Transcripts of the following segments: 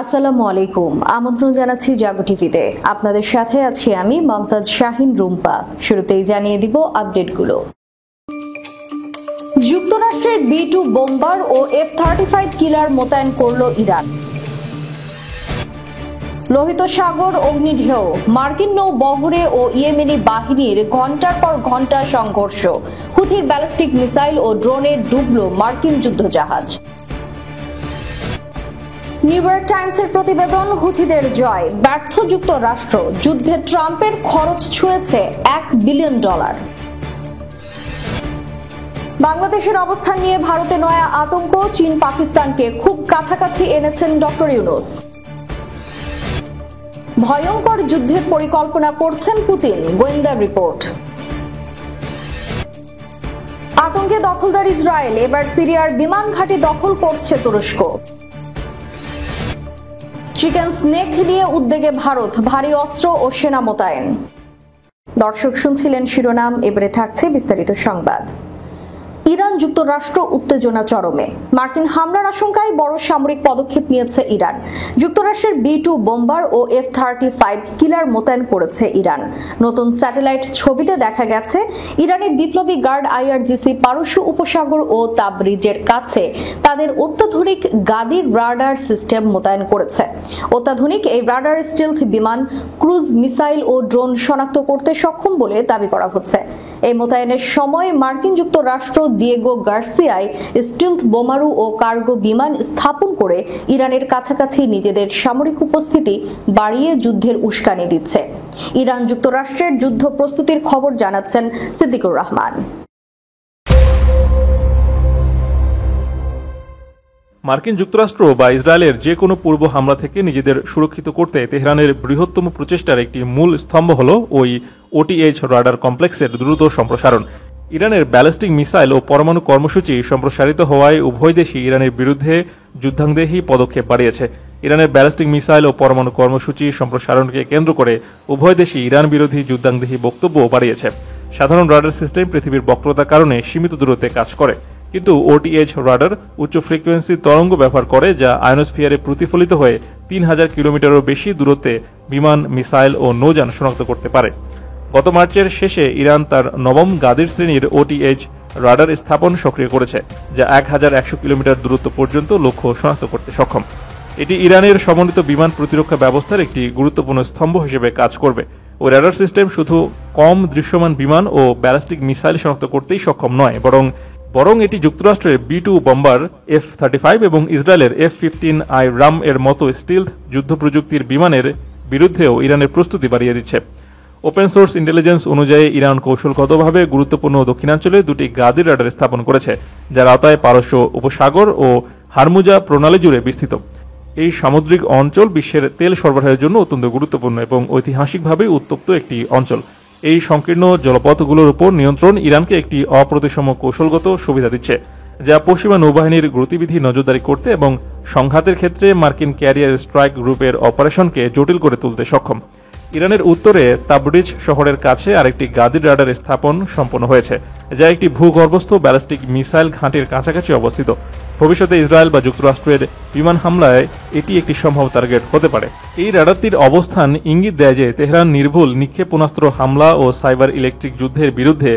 আসসালামু আলাইকুম। আমন্ত্রণ জানাচ্ছি জাগো টিভিতে। আপনাদের সাথে আছি আমি মমতাজ শাহিন রুম্পা। শুরুতেই জানিয়ে দিব আপডেটগুলো। যুক্তরাষ্ট্রের B-2 বোম্বার ও F-35 কিলার মোতায়েন করল ইরান। লোহিত সাগর অগ্নিঢেউ, মার্কিন নৌ বহরে ও ইয়েমেনি বাহিনীর ঘণ্টার পর ঘণ্টা সংঘর্ষ। হুথির ব্যালিস্টিক মিসাইল ও ড্রোনে ডুবল মার্কিন যুদ্ধজাহাজ। নিউ ইয়র্ক টাইমসের প্রতিবেদন, হুথিদের জয়, ব্যর্থ যুক্তরাষ্ট্র, যুদ্ধে ট্রাম্পের খরচ ছুঁয়েছে $1 বিলিয়ন। বাংলাদেশের অবস্থান নিয়ে ভারতে নয়া আতঙ্ক, চীন পাকিস্তানকে খুব কাছাকাছি এনেছেন ডক্টর ইউনূস। ভয়ঙ্কর যুদ্ধের পরিকল্পনা করছেন পুতিন, গোয়েন্দা রিপোর্ট। আতঙ্কে দখলদার ইসরায়েল, এবার সিরিয়ার বিমান ঘাঁটি দখল করছে তুরস্ক। চিকেন স্নেক নিয়ে উদ্বেগে ভারত, ভারী অস্ত্র ও সেনা মোতায়েন। দর্শক শুনছিলেন শিরোনাম, এবারে থাকছে বিস্তারিত সংবাদ। ইরান যুক্তরাষ্ট্র উত্তেজনা চরমে। মার্কিন হামলার আশঙ্কায় বড় সামরিক পদক্ষেপ নিয়েছে ইরান। যুক্তরাষ্ট্রের B-2 বোম্বার ও F-35 কিলার মোতায়েন করেছে ইরান। নতুন স্যাটেলাইট ছবিতে দেখা গেছে ইরানের বিপ্লবী গার্ড IRGC পারস্য উপসাগর ও তাবরিজের কাছে তাদের অত্যাধুনিক গাদির রাডার সিস্টেম মোতায়েন করেছে। অত্যাধুনিক এই রাডার স্টিলথ বিমান, ক্রুজ মিসাইল ও ড্রোন শনাক্ত করতে সক্ষম বলে দাবি করা হচ্ছে। এই মোতায়েনের সময় মার্কিন যুক্তরাষ্ট্র দিয়েগো গার্সিয়ায় স্টিলথ বোমারু ও কার্গো বিমান স্থাপন করে ইরানের কাছাকাছি নিজেদের সামরিক উপস্থিতি বাড়িয়ে যুদ্ধের উস্কানি দিচ্ছে। ইরান যুক্তরাষ্ট্রের যুদ্ধ প্রস্তুতির খবর জানাচ্ছেন সিদ্দিকুর রহমান। মার্কিন যুক্তরাষ্ট্র বা ইসরায়েলের যে কোনো পূর্ব হামলা থেকে নিজেদের সুরক্ষিত করতে তেহরানের বৃহত্তম প্রচেষ্টার একটি মূল স্তম্ভ হল ওই OTH রাডার কমপ্লেক্সের দ্রুত সম্প্রসারণ। ইরানের ব্যালিস্টিক মিসাইল ও পরমাণু কর্মসূচি সম্প্রসারিত হওয়ায় উভয় দেশই ইরানের বিরুদ্ধে যুদ্ধাংদেহী পদক্ষেপ বাড়িয়েছে। ইরানের ব্যালিস্টিক মিসাইল ও পরমাণু কর্মসূচি সম্প্রসারণকে কেন্দ্র করে উভয় দেশই ইরান বিরোধী যুদ্ধাংদেহী বক্তব্য বাড়িয়েছে। সাধারণ রাডার সিস্টেম পৃথিবীর বক্রতার কারণে সীমিত দূরত্বে কাজ করে, কিন্তু OTH রাডার উচ্চ ফ্রিকোয়েন্সি তরঙ্গ ব্যবহার করে, যা আয়নোস্ফিয়ারে প্রতিফলিত হয়ে 3000 কিলোমিটারেরও বেশি দূরত্বে বিমান, মিসাইল ও নৌযান শনাক্ত করতে পারে। গত মার্চের শেষে ইরান তার নবম গাদির শ্রেণীর OTH রাডার স্থাপন সক্রিয় করেছে, যা 1100 কিলোমিটার দূরত্ব পর্যন্ত লক্ষ্য শনাক্ত করতে সক্ষম। এটি ইরানের সমন্বিত বিমান প্রতিরক্ষা ব্যবস্থার একটি গুরুত্বপূর্ণ স্তম্ভ হিসেবে কাজ করবে। ওই রাডার সিস্টেম শুধু কম দৃশ্যমান বিমান ও ব্যালিস্টিক মিসাইল শনাক্ত করতেই সক্ষম নয়, বরং এটি যুক্তরাষ্ট্রের B-2 বোম্বার, F-35 এবং ইসরায়েলের F-15I রাম এর মতো স্টিলথ যুদ্ধ প্রযুক্তির বিমানের বিরুদ্ধেও ইরানের প্রস্তুতি বাড়িয়ে দিচ্ছে। ওপেন সোর্স ইন্টেলিজেন্স অনুযায়ী ইরান কৌশলগতভাবে গুরুত্বপূর্ণ দক্ষিণাঞ্চলে দুটি গাদির রাডার স্থাপন করেছে, যার আওতায় পারস্য উপসাগর ও হারমুজা প্রণালী জুড়ে বিস্তৃত। এই সামুদ্রিক অঞ্চল বিশ্বের তেল সরবরাহের জন্য অত্যন্ত গুরুত্বপূর্ণ এবং ঐতিহাসিকভাবে উত্তপ্ত একটি অঞ্চল। এই সংকীর্ণ জলপথগুলোর উপর নিয়ন্ত্রণ ইরানকে একটি অপ্রতিসম কৌশলগত সুবিধা দিচ্ছে, যা পশ্চিমা নৌবাহিনীর গতিবিধি নজরদারি করতে এবং সংঘাতের ক্ষেত্রে মার্কিন ক্যারিয়ার স্ট্রাইক গ্রুপের অপারেশনকে জটিল করে তুলতে সক্ষম। ইরানের উত্তরে তাবরিজ শহরের কাছে আরেকটি গাদির রাডার স্থাপন সম্পন্ন হয়েছে, যা একটি ভূগর্ভস্থ ব্যালিস্টিক মিসাইল ঘাঁটির কাছাকাছি অবস্থিত। ভবিষ্যতে ইসরায়েল বা যুক্তরাষ্ট্রের বিমান হামলায় এটি একটি সম্ভাব্য টার্গেট হতে পারে। এই রাডারটির অবস্থান ইঙ্গিত দেয় যে তেহরান নির্ভুল নিক্ষেপণাস্ত্র হামলা ও সাইবার ইলেকট্রিক যুদ্ধের বিরুদ্ধে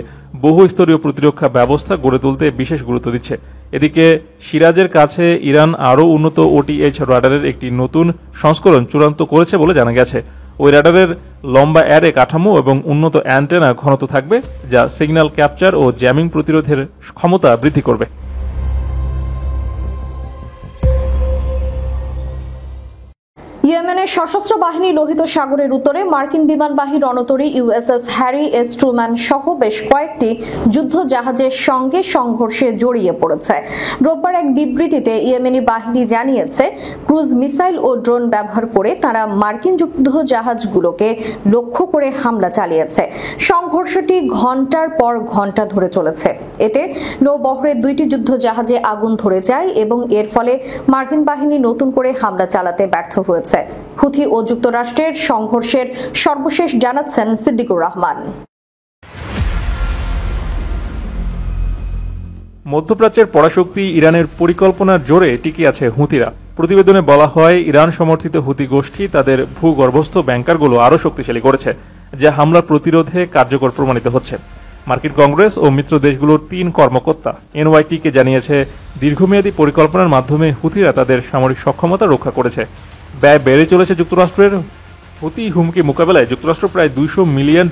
বহুস্তরীয় প্রতিরক্ষা ব্যবস্থা গড়ে তুলতে বিশেষ গুরুত্ব দিচ্ছে। এদিকে শিরাজের কাছে ইরান আরও উন্নত OTH রাডারের একটি নতুন সংস্করণ চূড়ান্ত করেছে বলে জানা গেছে। ওই রাডারের লম্বা অ্যারে কাঠামো এবং উন্নত অ্যান্টেনা ঘনত্ব থাকবে, যা সিগন্যাল ক্যাপচার ও জ্যামিং প্রতিরোধের ক্ষমতা বৃদ্ধি করবে। ইয়েমেনের সশস্ত্র বাহিনী লোহিত সাগরের উত্তরে মার্কিন বিমানবাহী রণতরী USS হ্যারি এস ট্রুম্যান সহ বেশ কয়েকটি যুদ্ধ জাহাজের সঙ্গে সংঘর্ষে জড়িয়ে পড়েছে। রোববার এক বিবৃতিতে ইয়েমেনি বাহিনী জানিয়েছে, ক্রুজ মিসাইল ও ড্রোন ব্যবহার করে তারা মার্কিন যুদ্ধ জাহাজগুলোকে লক্ষ্য করে হামলা চালিয়েছে। সংঘর্ষটি ঘণ্টার পর ঘণ্টা ধরে চলেছে। এতে নৌবহরের দুইটি যুদ্ধ জাহাজে আগুন ধরে যায় এবং এর ফলে মার্কিন বাহিনী নতুন করে হামলা চালাতে ব্যর্থ হয়েছে। হুথি ও যুক্তরাষ্ট্রের সংঘর্ষের সর্বশেষ জানাচ্ছেন সিদ্দিকুর রহমান। মধ্যপ্রাচ্যের পরাশক্তি ইরানের পরিকল্পনার জোরে টিকে আছে হুথিরা। প্রতিবেদনে বলা হয়, ইরান সমর্থিত হুতি গোষ্ঠী তাদের ভূগর্ভস্থ ব্যাংকারগুলো আরও শক্তিশালী করেছে, যা হামলা প্রতিরোধে কার্যকর প্রমাণিত হচ্ছে। মার্কিন কংগ্রেস ও মিত্র দেশগুলোর 3 কর্মকর্তা এনওয়াইটিকে জানিয়েছে, দীর্ঘমেয়াদী পরিকল্পনার মাধ্যমে হুতিরা তাদের সামরিক সক্ষমতা রক্ষা করেছে। ব্যয় বেড়ে চলেছে যুক্তরাষ্ট্রের। হুতি হুমকি মোকাবেলায় যুক্তরাষ্ট্র প্রায় $200 মিলিয়ন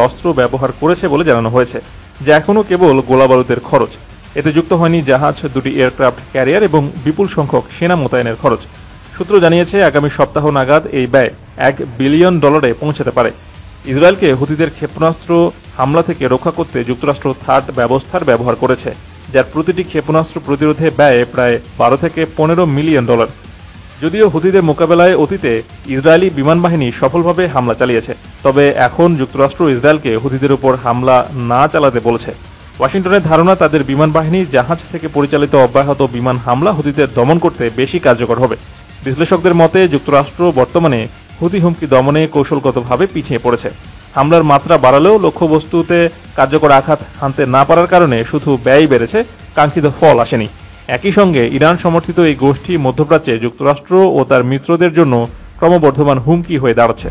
অস্ত্র ব্যবহার করেছে বলে জানানো হয়েছে, যা এখনও কেবল গোলাবারুদের খরচ। এতে যুক্ত হয়নি জাহাজ, 2টি এয়ারক্রাফট ক্যারিয়ার এবং বিপুল সংখ্যক সেনা মোতায়েনের খরচ। সূত্র জানিয়েছে, আগামী সপ্তাহ নাগাদ এই ব্যয় $1 বিলিয়ন পৌঁছাতে পারে। ইসরায়েলকে হুতিদের ক্ষেপণাস্ত্র হামলা থেকে রক্ষা করতে যুক্তরাষ্ট্র থার্ড ব্যবস্থার ব্যবহার করেছে, যার প্রতিটি ক্ষেপণাস্ত্র প্রতিরোধে ব্যয় প্রায় $12 থেকে $15 মিলিয়ন। যদিও হুতিদের মোকাবেলায় অতীতে ইসরায়েলি বিমান বাহিনী সফলভাবে হামলা চালিয়েছে, তবে এখন যুক্তরাষ্ট্র ইসরায়েলকে হুতিদের উপর হামলা না চালাতে বলেছে। ওয়াশিংটনের ধারণা, তাদের বিমান বাহিনী জাহাজ থেকে পরিচালিত অব্যাহত বিমান হামলা হুতিদের দমন করতে বেশি কার্যকর হবে। বিশ্লেষকদের মতে, যুক্তরাষ্ট্র বর্তমানে হুতি হুমকি দমনে কৌশলগতভাবে পিছিয়ে পড়েছে। হামলার মাত্রা বাড়ালেও লক্ষ্যবস্তুতে কার্যকর আঘাত হানতে না পারার কারণে শুধু ব্যয় বেড়েছে, কাঙ্ক্ষিত ফল আসেনি। একই সঙ্গে ইরান সমর্থিত এই গোষ্ঠী মধ্যপ্রাচ্যে যুক্তরাষ্ট্র ও তার মিত্রদের জন্য ক্রমবর্ধমান হুমকি হয়ে দাঁড়াচ্ছে।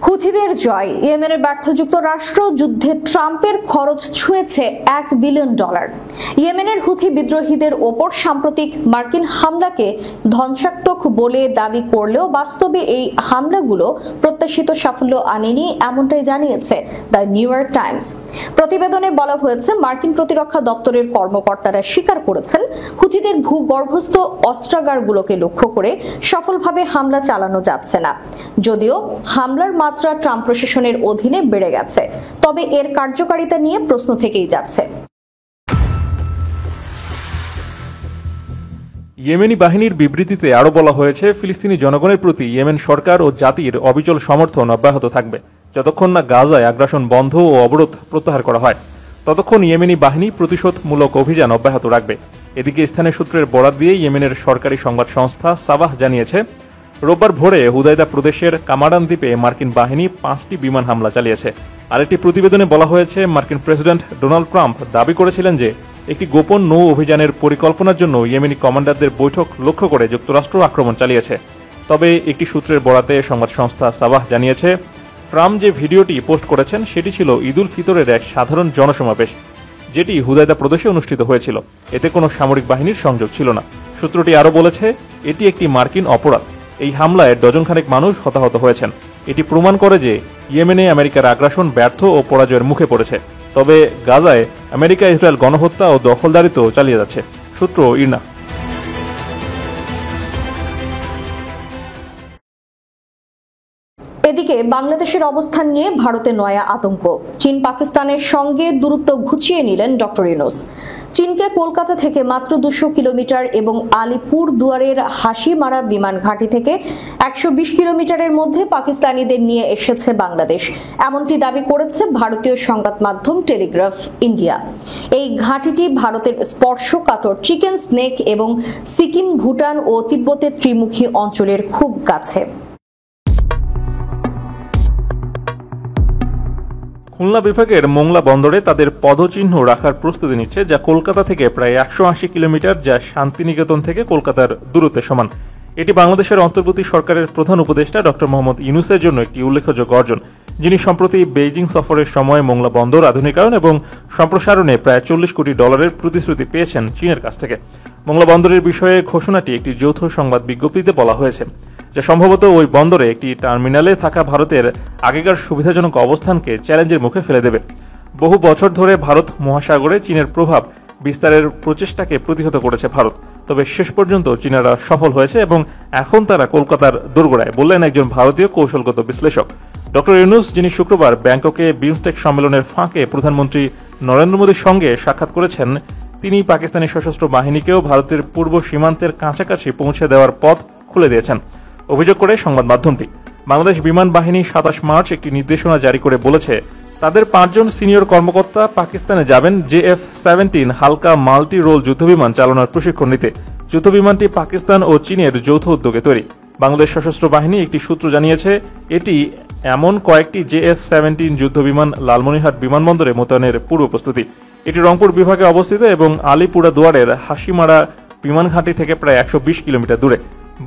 হুথিদের জয়, ইয়েমেনের ব্যর্থ যুক্তরাষ্ট্র যুদ্ধে ট্রাম্পের খরচ ছুঁয়েছে $1 বিলিয়ন। ইয়েমেনের হুথি বিদ্রোহীদের ওপর সাম্প্রতিক মার্কিন হামলাকে ধ্বংসাত্মক বলে দাবি করলেও বাস্তবে এই হামলাগুলো প্রত্যাশিত সাফল্য আনেনি, এমনটাই জানিয়েছে দ্য নিউ ইয়র্ক টাইমস। প্রতিবেদনে বলা হয়েছে, মার্কিন প্রতিরক্ষা দপ্তরের কর্মকর্তারা স্বীকার করেছেন, হুথিদের ভূগর্ভস্থ অস্ত্রাগারগুলোকে লক্ষ্য করে সফলভাবে হামলা চালানো যাচ্ছে না। যদিও হামলার মাত্রা ট্রাম্প প্রশাসনের অধীনে বেড়ে গেছে, তবে এর কার্যকারিতা নিয়ে প্রশ্ন থেকেই যাচ্ছে। ইয়েমেনি বাহিনীর বিবৃতিতে আরও বলা হয়েছে, ফিলিস্তিনি জনগণের প্রতি ইয়েমেন সরকার ও জাতির অবিচল সমর্থন অব্যাহত থাকবে যতক্ষণ না গাজায় আগ্রাসন বন্ধ ও অবরোধ প্রত্যাহার করা হয়। ততক্ষণ ইয়েমেনি বাহিনী প্রতিশোধমূলক অভিযান অব্যাহত রাখবে। এদিকে স্থানীয় সূত্রের বরাত দিয়ে ইয়েমেনের সরকারি সংবাদ সংস্থা সাবাহ জানিয়েছে, রোববার ভোরে হুদাইদা প্রদেশের কামারান দ্বীপে মার্কিন বাহিনী 5টি বিমান হামলা চালিয়েছে। আরেকটি প্রতিবেদনে বলা হয়েছে, মার্কিন প্রেসিডেন্ট ডোনাল্ড ট্রাম্প দাবি করেছিলেন যে একটি গোপন নৌ অভিযানের পরিকল্পনার জন্য ইয়েমেনি কমান্ডারদের বৈঠক লক্ষ্য করে যুক্তরাষ্ট্র আক্রমণ চালিয়েছে। তবে একটি সূত্রের বরাতে সংবাদ সংস্থা সাবাহ জানিয়েছে, ট্রাম্প যে ভিডিওটি পোস্ট করেছেন সেটি ছিল ঈদ উল ফিতরের এক সাধারণ জনসমাবেশ, যেটি হুদাইদা প্রদেশে অনুষ্ঠিত হয়েছিল। এতে কোনো সামরিক বাহিনীর সংযোগ ছিল না। সূত্রটি আরও বলেছে, এটি একটি মার্কিন অপরাধ। এই হামলায় ডজনখানেক মানুষ হতাহত হয়েছেন। এটি প্রমাণ করে যে ইয়েমেনে আমেরিকার আগ্রাসন ব্যর্থ ও পরাজয়ের মুখে পড়েছে। তবে গাজায় আমেরিকা ইসরায়েল গণহত্যা ও দখলদারিত্ব চালিয়ে যাচ্ছে। সূত্র ইরনা। এদিকে বাংলাদেশের অবস্থান নিয়ে ভারতে নয়া আতঙ্ক। চীন পাকিস্তানের সঙ্গে দূরত্ব ঘুচিয়ে নিলেন ডক্টর ইউনূস। চীনকে কলকাতা থেকে মাত্র 200 কিলোমিটার এবং আলিপুর দুয়ারের হাসিমারা বিমান ঘাঁটি থেকে 120 কিলোমিটারের মধ্যে পাকিস্তানিদের নিয়ে এসেছে বাংলাদেশ, এমনটি দাবি করেছে ভারতীয় সংবাদ মাধ্যম টেলিগ্রাফ ইন্ডিয়া। এই ঘাঁটিটি ভারতের স্পর্শকাতর চিকেন স্নেক এবং সিকিম, ভুটান ও তিব্বতের ত্রিমুখী অঞ্চলের খুব কাছে। খুলনা বিভাগের মোংলা বন্দরে তাদের পদচিহ্ন রাখার প্রস্তুতি নিচ্ছে, যা কলকাতা থেকে প্রায় 180 কিলোমিটার, যা শান্তিনিকেতন থেকে কলকাতার দূরত্বের সমান। এটি বাংলাদেশের অন্তর্বর্তী সরকারের প্রধান উপদেষ্টা ডক্টর মোহাম্মদ ইউনূসের জন্য একটি উল্লেখযোগ্য অর্জন, যিনি সম্প্রতি বেইজিং সফরের সময় মোংলা বন্দর আধুনিকায়ন এবং সম্প্রসারণে প্রায় $40 কোটি প্রতিশ্রুতি পেয়েছেন চীনের কাছ থেকে। মোংলা বন্দরের বিষয়ে ঘোষণাটি একটি যৌথ সংবাদ বিজ্ঞপ্তিতে বলা হয়েছে, যা সম্ভবত ওই বন্দরে একটি টার্মিনালে থাকা ভারতের আগেকার সুবিধাজনক অবস্থানকে চ্যালেঞ্জের মুখে ফেলে দেবে। বহু বছর ধরে ভারত মহাসাগরে চীনের প্রভাব বিস্তারের প্রচেষ্টাকে প্রতিহত করেছে ভারত, তবে শেষ পর্যন্ত চীনারা সফল হয়েছে এবং এখন তারা কলকাতার দোরগোড়ায়, বললেন একজন ভারতীয় কৌশলগত বিশ্লেষক। ডক্টর ইউনূস, যিনি শুক্রবার ব্যাংককে বিমস্টেক সম্মেলনের ফাঁকে প্রধানমন্ত্রী নরেন্দ্র মোদীর সঙ্গে সাক্ষাৎ করেছেন, তিনি পাকিস্তানি সশস্ত্র বাহিনীকেও ভারতের পূর্ব সীমান্তের কাছাকাছি পৌঁছে দেওয়ার পথ খুলে দিয়েছেন। অভিযোগ করে সংবাদ মাধ্যমটি, বাংলাদেশ বিমান বাহিনী 27 মার্চ একটি নির্দেশনা জারি করে বলেছে, তাদের 5 জন সিনিয়র কর্মকর্তা পাকিস্তানে যাবেন JF-17 হালকা মাল্টি রোল যুদ্ধবিমান চালানোর প্রশিক্ষণ নিতে। যুদ্ধবিমানটি পাকিস্তান ও চীনের যৌথ উদ্যোগে তৈরি। বাংলাদেশ সশস্ত্র বাহিনী একটি সূত্র জানিয়েছে, এটি এমন কয়েকটি JF-17 যুদ্ধবিমান লালমনিরহাট বিমানবন্দরে মোতায়েনের পূর্ব প্রস্তুতি। এটি রংপুর বিভাগে অবস্থিত এবং আলিপুরদুয়ারের হাসিমারা বিমান ঘাঁটি থেকে প্রায় 120 কিলোমিটার দূরে।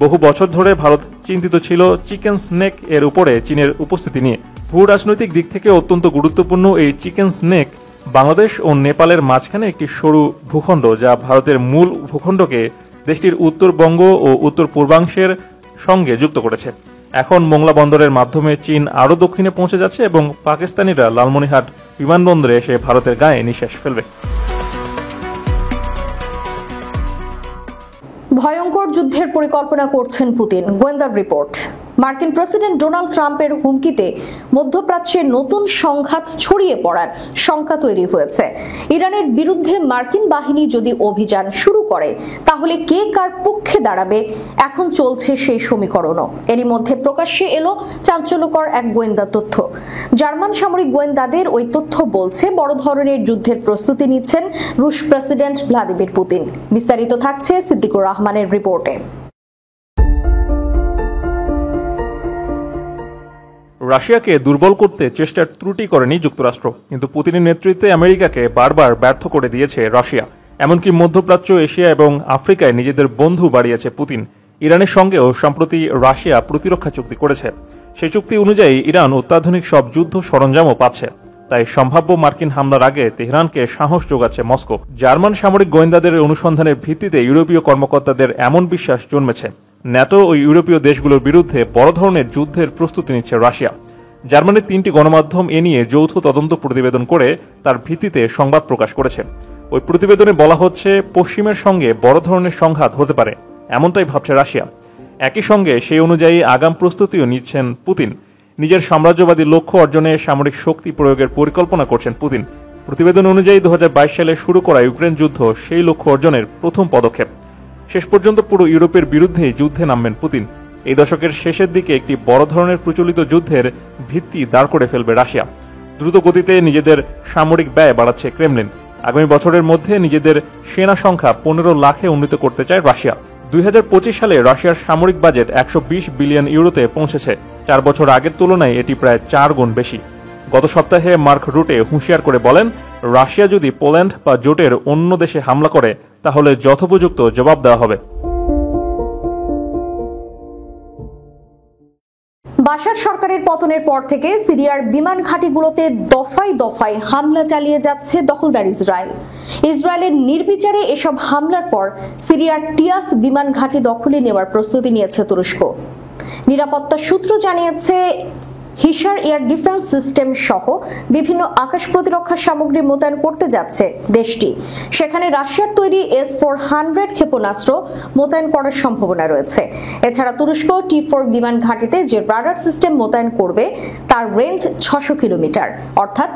বহু বছর ধরে ভারত চিন্তিত ছিল চিকেন স্নেক এর উপরে চীনের উপস্থিতি নিয়ে। ভূ রাজনৈতিক দিক থেকে অত্যন্ত গুরুত্বপূর্ণ এই চিকেন স্নেক বাংলাদেশ ও নেপালের মাঝখানে একটি সরু ভূখণ্ড, যা ভারতের মূল ভূখণ্ডকে দেশটির উত্তরবঙ্গ ও উত্তর পূর্বাংশের সঙ্গে যুক্ত করেছে। এখন মোংলা বন্দরের মাধ্যমে চীন আরও দক্ষিণে পৌঁছে যাচ্ছে এবং পাকিস্তানিরা লালমনিরহাট বিমানবন্দরে এসে ভারতের গায়ে নিঃশ্বাস ফেলবে। ভয়ঙ্কর যুদ্ধের পরিকল্পনা করছেন পুতিন, গোয়েন্দার রিপোর্ট। মার্কিন প্রেসিডেন্ট ডোনাল্ড ট্রাম্পের হুমকিতে মধ্যপ্রাচ্যে নতুন সংঘাত ছড়িয়ে পড়ার শঙ্কা তৈরি হয়েছে। ইরানের বিরুদ্ধে মার্কিন বাহিনী যদি অভিযান শুরু করে তাহলে কে কার পক্ষে দাঁড়াবে, এখন চলছে সেই সমীকরণও। এরই মধ্যে প্রকাশ্যে এলো চাঞ্চল্যকর এক গোয়েন্দা তথ্য। জার্মান সামরিক গোয়েন্দাদের ওই তথ্য বলছে বড় ধরনের যুদ্ধের প্রস্তুতি নিচ্ছেন রুশ প্রেসিডেন্ট ভ্লাদিমির পুতিন। বিস্তারিত থাকছে সিদ্দিকুর রহমানের রিপোর্টে। রাশিয়াকে দুর্বল করতে চেষ্টার ত্রুটি করেনি যুক্তরাষ্ট্র, কিন্তু পুতিনের নেতৃত্বে আমেরিকাকে বারবার ব্যর্থ করে দিয়েছে রাশিয়া। এমনকি মধ্যপ্রাচ্য, এশিয়া এবং আফ্রিকায় নিজেদের বন্ধু বাড়িয়েছে পুতিন। ইরানের সঙ্গেও সম্প্রতি রাশিয়া প্রতিরক্ষা চুক্তি করেছে। সেই চুক্তি অনুযায়ী ইরান অত্যাধুনিক সব যুদ্ধ সরঞ্জামও পাচ্ছে। তাই সম্ভাব্য মার্কিন হামলার আগে তেহরানকে সাহস যোগাচ্ছে মস্কো। জার্মান সামরিক গোয়েন্দাদের অনুসন্ধানের ভিত্তিতে ইউরোপীয় কর্মকর্তাদের এমন বিশ্বাস জন্মেছে ন্যাটো ও ইউরোপীয় দেশগুলোর বিরুদ্ধে বড় ধরনের যুদ্ধের প্রস্তুতি নিচ্ছে রাশিয়া। জার্মানির 3টি গণমাধ্যম এ নিয়ে যৌথ তদন্ত প্রতিবেদন করে তার ভিত্তিতে সংবাদ প্রকাশ করেছে। ওই প্রতিবেদনে বলা হচ্ছে, পশ্চিমের সঙ্গে বড় ধরনের সংঘাত হতে পারে, এমনটাই ভাবছে রাশিয়া। একই সঙ্গে সেই অনুযায়ী আগাম প্রস্তুতিও নিচ্ছেন পুতিন। নিজের সাম্রাজ্যবাদী লক্ষ্য অর্জনে সামরিক শক্তি প্রয়োগের পরিকল্পনা করছেন পুতিন। প্রতিবেদন অনুযায়ী 2022 সালে শুরু করা ইউক্রেন যুদ্ধ সেই লক্ষ্য অর্জনের প্রথম পদক্ষেপ। শেষ পর্যন্ত পুরো ইউরোপের বিরুদ্ধে যুদ্ধে নামবেন পুতিন। এই দশকের শেষের দিকে একটি বড় ধরনের প্রচলিত যুদ্ধের ভিত্তি দাঁড় করে ফেলবে রাশিয়া। দ্রুত গতিতে নিজেদের সামরিক ব্যয় বাড়াচ্ছে ক্রেমলিন। আগামী বছরের মধ্যে নিজেদের সেনা সংখ্যা 15 লাখে উন্নীত করতে চায় রাশিয়া। 2025 সালে রাশিয়ার সামরিক বাজেট 120 বিলিয়ন ইউরোতে পৌঁছেছে। 4 বছর আগের তুলনায় এটি প্রায় 4 গুণ বেশি। গত সপ্তাহে মার্ক রুটে হুঁশিয়ার করে বলেন, রাশিয়া যদি পোল্যান্ড বা জোটের অন্য দেশে হামলা করে তাহলে যথোপযুক্ত জবাব দেওয়া হবে। বাশার সরকারের পতনের পর থেকে সিরিয়ার বিমান ঘাঁটিগুলোতে দফায় দফায় হামলা চালিয়ে যাচ্ছে দখলদার ইসরায়েল। ইসরায়েলের নির্বিচারে এসব হামলার পর সিরিয়ার টিয়াস বিমান ঘাঁটি দখলে নেওয়ার প্রস্তুতি নিয়েছে তুরস্ক। নিরাপত্তা সূত্র জানিয়েছে, হিসার এয়ার ডিফেন্স সিস্টেম সহ বিভিন্ন আকাশ প্রতিরক্ষা সামগ্রী মোতায়েন করতে যাচ্ছে দেশটি। সেখানে রাশিয়ার তৈরি S-400 ক্ষেপণাস্ত্র মোতায়েন করার সম্ভাবনা রয়েছে। এছাড়া তুরস্ক T-4 বিমান ঘাঁটিতে যে রাডার সিস্টেম মোতায়েন করবে তার রেঞ্জ 600 কিলোমিটার। অর্থাৎ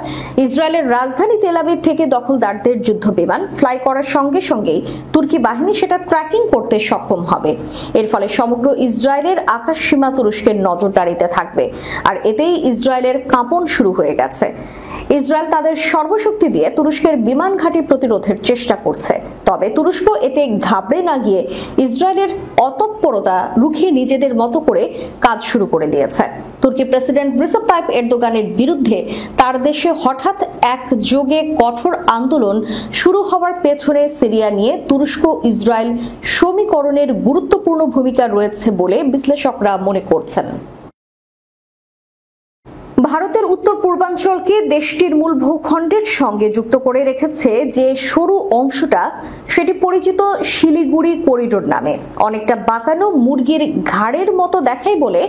ইসরায়েলের রাজধানী তেল আবিব থেকে দখলদারদের যুদ্ধ বিমান ফ্লাই করার সঙ্গে সঙ্গেই তুর্কি বাহিনী সেটা ট্র্যাকিং করতে সক্ষম হবে। এর ফলে সমগ্র ইসরায়েলের আকাশ সীমা তুরস্কের নজরদারিতে থাকবে। আর এতেই ইসরায়েলের কাঁপন শুরু হয়ে গেছে। ইসরায়েল তাদের সর্বশক্তি দিয়ে তুরস্কের বিমান ঘাঁটি প্রতিরোধের চেষ্টা করছে। তবে তুরস্ক এতে ঘাবড়ে না গিয়ে ইসরায়েলের অতৎপরতা রুখিয়ে নিজেদের মতো করে কাজ শুরু করে দিয়েছে। তুর্কি প্রেসিডেন্ট রিসেপ তাইপ এরদোগানের বিরুদ্ধে তার দেশে হঠাৎ একযোগে কঠোর আন্দোলন শুরু হওয়ার পেছনে সিরিয়া নিয়ে তুরস্ক ইসরায়েল সমীকরণের গুরুত্বপূর্ণ ভূমিকা রয়েছে বলে বিশ্লেষকরা মনে করছেন। ভারতের উত্তর পূর্বাঞ্চলকে দেশটির মূল ভূখণ্ডের সঙ্গে যুক্ত করে রেখেছে যে সরু অংশটা, সেটি পরিচিত শিলিগুড়ি করিডোর নামে। অনেকটা বাঁকানো মুরগির ঘাড়ের মতো দেখায় বলে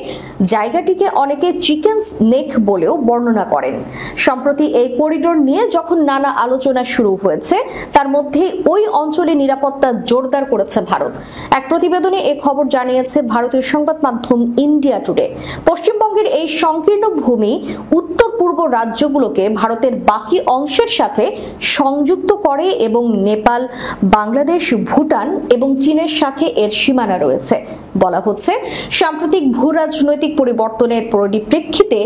জায়গাটিকে অনেকে চিকেন স্নেক বলেও বর্ণনা করেন। সম্প্রতি এই করিডোর নিয়ে যখন নানা আলোচনা শুরু হয়েছে, তার মধ্যে ওই অঞ্চলে নিরাপত্তা জোরদার করেছে ভারত। এক প্রতিবেদনে এ খবর জানিয়েছে ভারতীয় সংবাদ মাধ্যম ইন্ডিয়া টুডে। পশ্চিমবঙ্গের এই সংকীর্ণ ভূমি উত্তর পূর্ব রাজ্যগুলোকে ভারতের বাকি অংশের সাথে সংযুক্ত করে এবং নেপাল, বাংলাদেশ, ভুটান এবং চীনের সাথে এর সীমানা রয়েছে। বলা হচ্ছে, সাম্প্রতিক ভূ রাজনৈতিক পরিবর্তনের পরিপ্রেক্ষিতে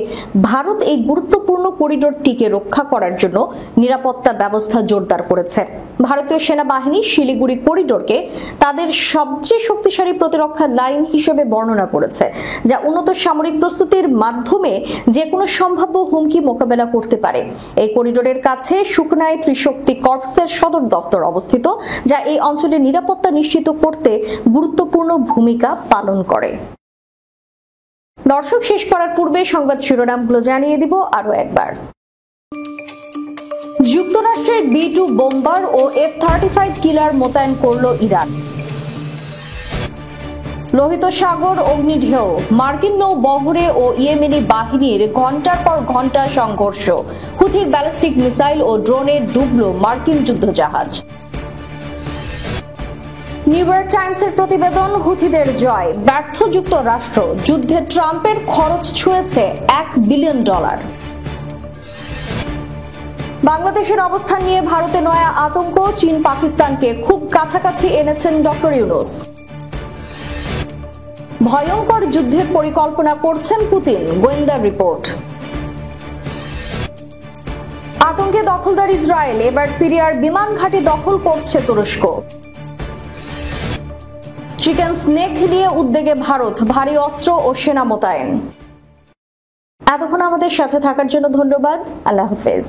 ভারত এই গুরুত্বপূর্ণ করিডোরটিকে রক্ষা করার জন্য নিরাপত্তা ব্যবস্থা জোরদার করেছে। ভারতীয় সেনাবাহিনী শিলিগুড়ি করিডোরকে তাদের সবচেয়ে শক্তিশালী প্রতিরক্ষা লাইন হিসেবে বর্ণনা করেছে, যা উন্নত সামরিক প্রস্তুতির মাধ্যমে যে কোনো সম্ভাব্য হুমকি মোকাবেলা করতে পারে। এই করিডোরের কাছে সুকনাই ত্রিশক্তি কর্পসের সদর দফতর অবস্থিত, যা এই অঞ্চলের নিরাপত্তা নিশ্চিত করতে গুরুত্বপূর্ণ ভূমিকা পালন করে। দর্শক, শেষ করার পূর্বে সংবাদ শিরোনামগুলো জানিয়ে দিব আরো একবার। যুক্তরাষ্ট্রের B-2 বোম্বার ও F-35 কিলার মোতায়েন করল ইরান। লোহিত সাগর অগ্নিঢেউ, মার্কিন নৌ বহরে ও ইয়েমেনি বাহিনীর ঘণ্টার পর ঘণ্টা সংঘর্ষ, হুথির ব্যালিস্টিক মিসাইল ও ড্রোনে ডুবল মার্কিন যুদ্ধজাহাজ। নিউ ইয়র্ক টাইমসের প্রতিবেদন, হুথিদের জয়, ব্যর্থ যুক্তরাষ্ট্র, যুদ্ধে ট্রাম্পের খরচ ছুঁয়েছে $1 বিলিয়ন। বাংলাদেশের অবস্থান নিয়ে ভারতে নয়া আতঙ্ক, চীন পাকিস্তানকে খুব কাছাকাছি এনেছেন ডক্টর ইউনূস। ভয়ঙ্কর যুদ্ধের পরিকল্পনা করছেন পুতিন, গোয়েন্দা রিপোর্ট। আতঙ্কে দখলদার ইসরায়েল, এবার সিরিয়ার বিমান ঘাঁটি দখল করছে তুরস্ক। চিকেন স্নেক নিয়ে উদ্বেগে ভারত, ভারী অস্ত্র ও সেনা মোতায়েন। এতক্ষণ আমাদের সাথে থাকার জন্য ধন্যবাদ। আল্লাহ হাফেজ।